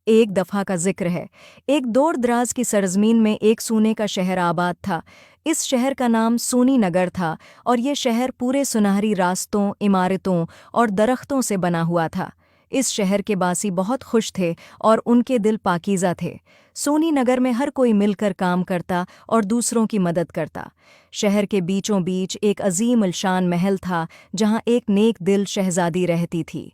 एक दफा का जिक्र है। एक दूर दराज की सरजमीन में एक सोने का शहर आबाद था। इस शहर का नाम सोनी नगर था और ये शहर पूरे सुनहरी रास्तों, इमारतों और दरख्तों से बना हुआ था। इस शहर के बासी बहुत खुश थे और उनके दिल पाकीज़ा थे। सोनी नगर में हर कोई मिलकर काम करता और दूसरों की मदद करता। शहर के बीचों बीच एक अजीम अल्शान महल था जहाँ एक नेक दिल शहजादी रहती थी।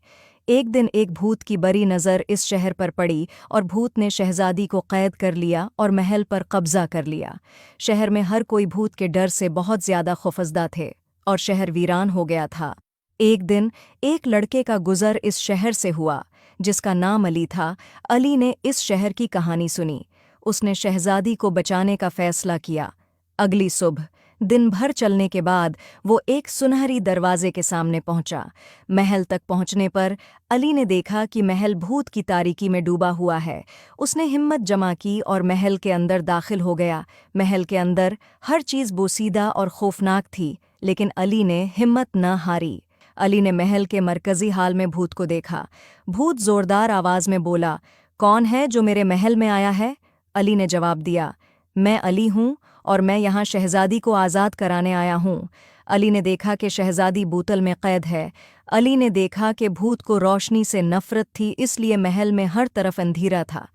एक दिन एक भूत की बड़ी नज़र इस शहर पर पड़ी और भूत ने शहजादी को कैद कर लिया और महल पर कब्जा कर लिया। शहर में हर कोई भूत के डर से बहुत ज़्यादा खौफजदा थे और शहर वीरान हो गया था। एक दिन एक लड़के का गुज़र इस शहर से हुआ जिसका नाम अली था। अली ने इस शहर की कहानी सुनी। उसने शहजादी को बचाने का फ़ैसला किया। अगली सुबह दिन भर चलने के बाद वो एक सुनहरी दरवाजे के सामने पहुंचा। महल तक पहुंचने पर अली ने देखा कि महल भूत की तारीकी में डूबा हुआ है। उसने हिम्मत जमा की और महल के अंदर दाखिल हो गया। महल के अंदर हर चीज़ बोसीदा और खौफनाक थी, लेकिन अली ने हिम्मत न हारी। अली ने महल के मरकजी हाल में भूत को देखा। भूत जोरदार आवाज़ में बोला, कौन है जो मेरे महल में आया है? अली ने जवाब दिया, मैं अली हूँ और मैं यहाँ शहजादी को आज़ाद कराने आया हूँ। अली ने देखा कि शहजादी बोतल में कैद है। अली ने देखा कि भूत को रोशनी से नफ़रत थी, इसलिए महल में हर तरफ अंधेरा था।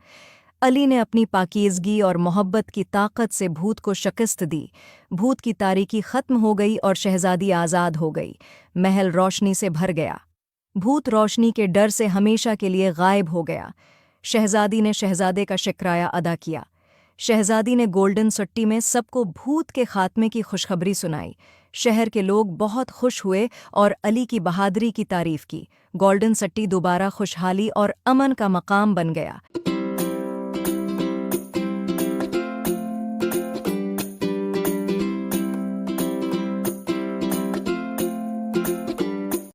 अली ने अपनी पाकीज़गी और मोहब्बत की ताकत से भूत को शिकस्त दी। भूत की तारीकी ख़त्म हो गई और शहजादी आज़ाद हो गई। महल रोशनी से भर गया। भूत रोशनी के डर से हमेशा के लिए गायब हो गया। शहजादी ने शहजादे का शुक्रिया अदा किया। शहजादी ने गोल्डन सट्टी में सबको भूत के खात्मे की खुशखबरी सुनाई। शहर के लोग बहुत खुश हुए और अली की बहादुरी की तारीफ की। गोल्डन सट्टी दोबारा खुशहाली और अमन का मकाम बन गया।